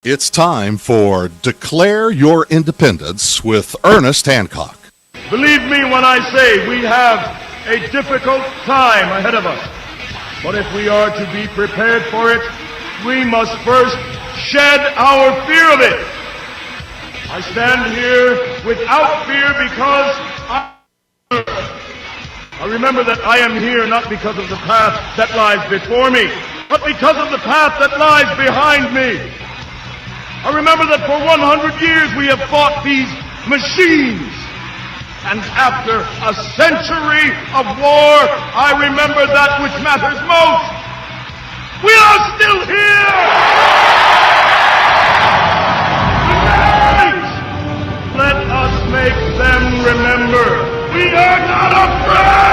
It's time for Declare Your Independence with Ernest Hancock. Believe me when I say we have a difficult time ahead of us. But if we are to be prepared for it, we must first shed our fear of it. I stand here without fear because I remember that I am here not because of the path that lies before me, but because of the path that lies behind me. I remember that for 100 years we have fought these machines. And after a century of war, I remember that which matters most. We are still here! Tonight, let us make them remember we are not afraid!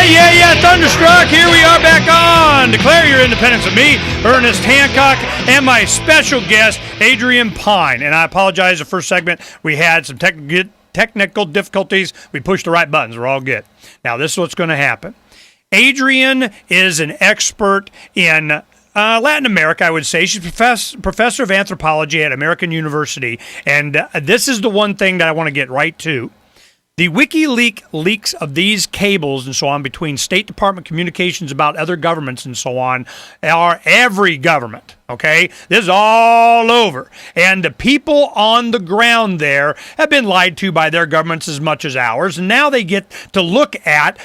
Yeah, Thunderstruck, here we are back on Declare Your Independence with me, Ernest Hancock, and my special guest, Adrian Pine. And I apologize, the first segment, we had some technical difficulties. We pushed the right buttons. We're all good. Now, this is what's going to happen. Adrian is an expert in Latin America, I would say. She's professor of anthropology at American University. And this is the one thing that I want to get right to. The WikiLeaks leaks of these cables and so on between State Department communications about other governments and so on are every government, okay? This is all over. And the people on the ground there have been lied to by their governments as much as ours. And now they get to look at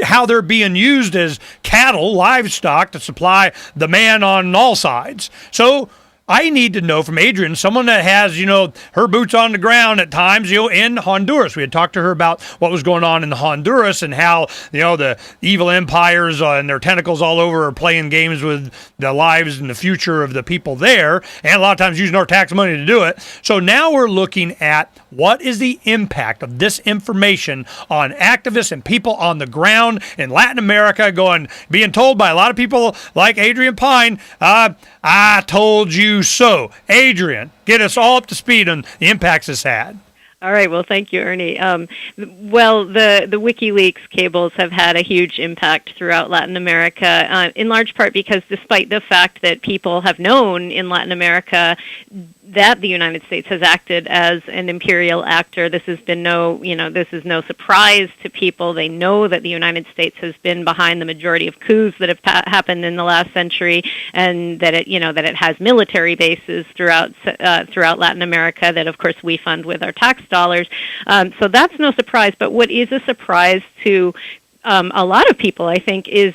how they're being used as cattle, livestock, to supply the man on all sides. So I need to know from Adrian, someone that has, her boots on the ground at times, in Honduras. We had talked to her about what was going on in Honduras and how, the evil empires and their tentacles all over are playing games with the lives and the future of the people there, and a lot of times using our tax money to do it. So now we're looking at what is the impact of this information on activists and people on the ground in Latin America being told by a lot of people like Adrian Pine, I told you so. Adrian, get us all up to speed on the impacts it's had. All right. Well, thank you, Ernie. The WikiLeaks cables have had a huge impact throughout Latin America, in large part because despite the fact that people have known in Latin America that the United States has acted as an imperial actor, this is no surprise to people. They know that the United States has been behind the majority of coups that have happened in the last century, and that it has military bases throughout Latin America that, of course, we fund with our tax dollars. So that's no surprise. But what is a surprise to a lot of people, I think, is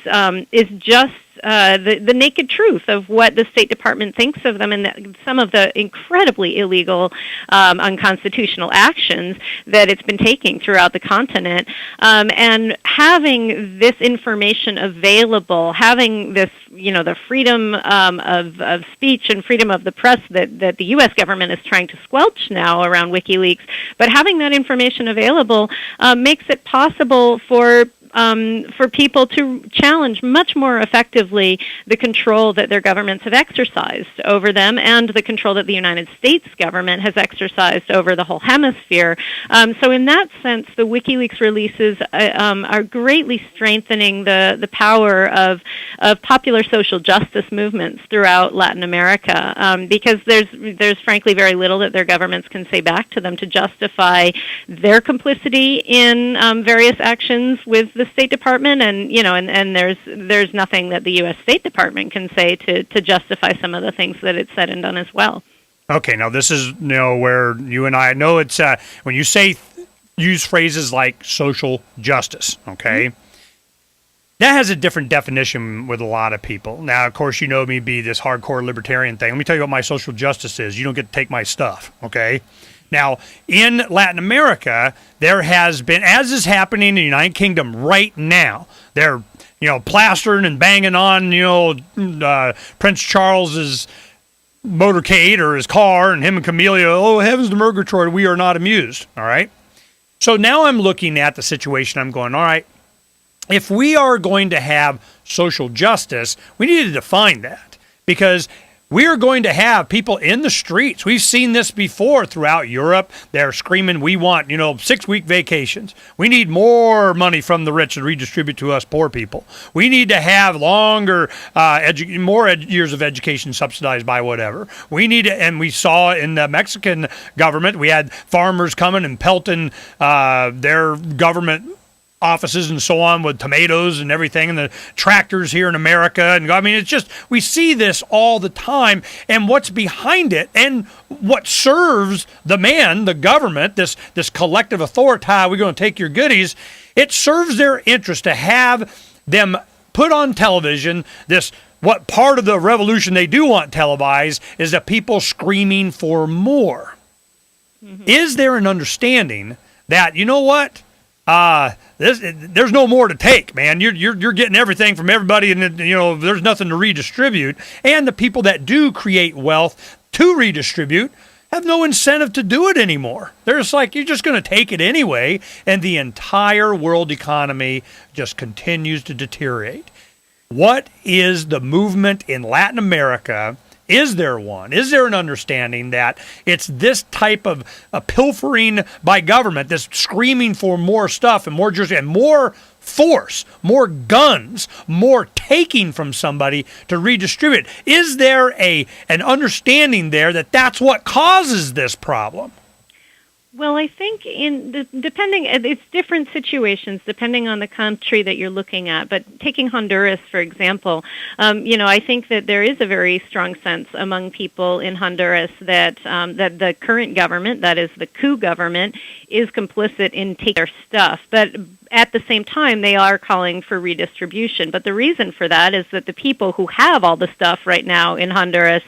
just the naked truth of what the State Department thinks of them and some of the incredibly illegal, unconstitutional actions that it's been taking throughout the continent. And having this information available, having this, the freedom of speech and freedom of the press that the U.S. government is trying to squelch now around WikiLeaks, but having that information available makes it possible for people to challenge much more effectively the control that their governments have exercised over them and the control that the United States government has exercised over the whole hemisphere. So in that sense, the WikiLeaks releases are greatly strengthening the power of popular social justice movements throughout Latin America, because there's frankly very little that their governments can say back to them to justify their complicity in various actions with the State Department, and there's nothing that the U.S. State Department can say to justify some of the things that it's said and done as well. Okay, now this is where you and I know it's when you use phrases like social justice. Okay. Mm-hmm. That has a different definition with a lot of people. Now, of course, me be this hardcore libertarian thing. Let me tell you what my social justice is. You don't get to take my stuff, okay? Now, in Latin America, there has been, as is happening in the United Kingdom right now, they're, plastering and banging on, Prince Charles's motorcade or his car, and him and Camilla, oh, heavens to Murgatroyd, we are not amused, all right? So now I'm looking at the situation, I'm going, all right, if we are going to have social justice, we need to define that, because we are going to have people in the streets. We've seen this before throughout Europe. They're screaming, we want, 6-week vacations. We need more money from the rich to redistribute to us poor people. We need to have longer, more years of education subsidized by whatever. We need to, and we saw in the Mexican government, we had farmers coming and pelting their government offices and so on with tomatoes and everything, and the tractors here in America. And I mean, it's just, we see this all the time, and what's behind it and what serves the man, the government, this collective authority, we're going to take your goodies, it serves their interest to have them put on television this, what part of the revolution they do want televised is the people screaming for more. Mm-hmm. Is there an understanding that, you know what, there's no more to take, man. You're getting everything from everybody, and there's nothing to redistribute. And the people that do create wealth to redistribute have no incentive to do it anymore. They're just like, you're just going to take it anyway, and the entire world economy just continues to deteriorate. What is the movement in Latin America? Is there one? Is there an understanding that it's this type of pilfering by government, this screaming for more stuff and more justice and more force, more guns, more taking from somebody to redistribute? Is there an understanding there that that's what causes this problem? Well, I think it's different situations depending on the country that you're looking at. But taking Honduras, for example, I think that there is a very strong sense among people in Honduras that that the current government, that is the coup government, is complicit in taking their stuff. But at the same time, they are calling for redistribution. But the reason for that is that the people who have all the stuff right now in Honduras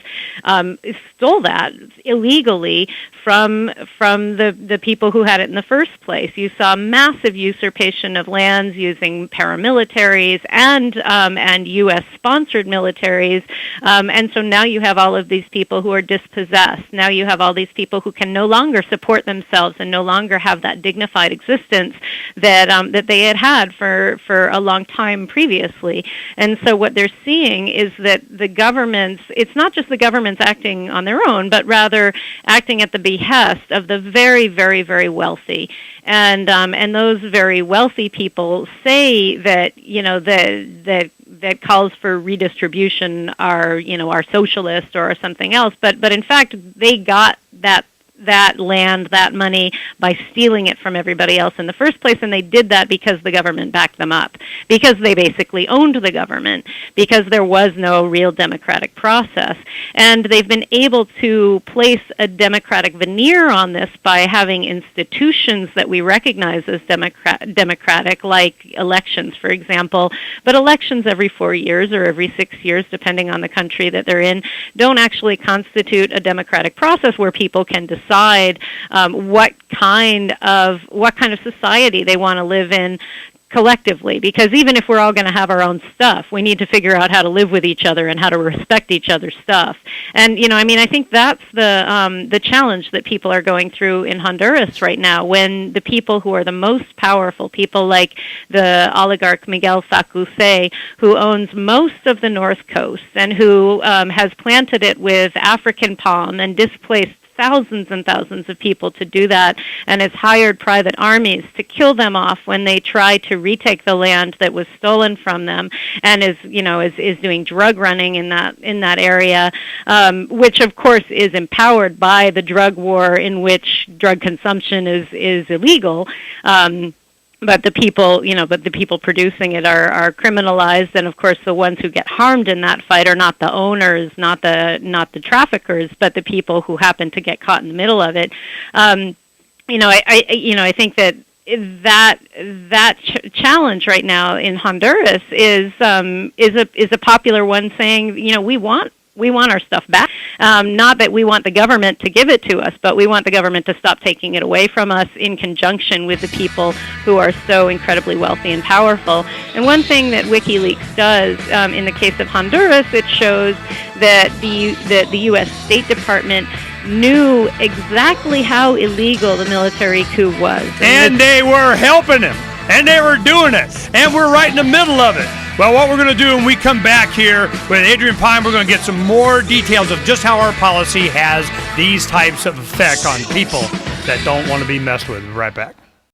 stole that illegally from the people who had it in the first place. You saw massive usurpation of lands using paramilitaries and U.S.-sponsored militaries. And so now you have all of these people who are dispossessed. Now you have all these people who can no longer support themselves and no longer have that dignified existence that they had for a long time previously. And so what they're seeing is that the governments, it's not just the governments acting on their own, but rather acting at the behest of the very, very, very wealthy. And those very wealthy people say that, that calls for redistribution are socialist or something else. But in fact, they got that land, that money, by stealing it from everybody else in the first place, and they did that because the government backed them up, because they basically owned the government, because there was no real democratic process. And they've been able to place a democratic veneer on this by having institutions that we recognize as democratic, like elections, for example. But elections every 4 years or every 6 years, depending on the country that they're in, don't actually constitute a democratic process where people can decide what kind of society they want to live in collectively. Because even if we're all going to have our own stuff, we need to figure out how to live with each other and how to respect each other's stuff. And I think that's the challenge that people are going through in Honduras right now, when the people who are the most powerful, people like the oligarch Miguel Sacuse, who owns most of the North Coast and who has planted it with African palm and displaced thousands and thousands of people to do that, and has hired private armies to kill them off when they try to retake the land that was stolen from them, and is doing drug running in that area, which of course is empowered by the drug war, in which drug consumption is illegal. But the people producing it are criminalized, and of course the ones who get harmed in that fight are not the owners, not the traffickers, but the people who happen to get caught in the middle of it. I think that challenge right now in Honduras is a popular one, saying, we want our stuff back. Not that we want the government to give it to us, but we want the government to stop taking it away from us in conjunction with the people who are so incredibly wealthy and powerful. And one thing that WikiLeaks does in the case of Honduras, it shows that the U.S. State Department knew exactly how illegal the military coup was. And they were helping him. And they were doing it. And we're right in the middle of it. Well, what we're going to do when we come back here with Adrian Pine, we're going to get some more details of just how our policy has these types of effect on people that don't want to be messed with. Right back.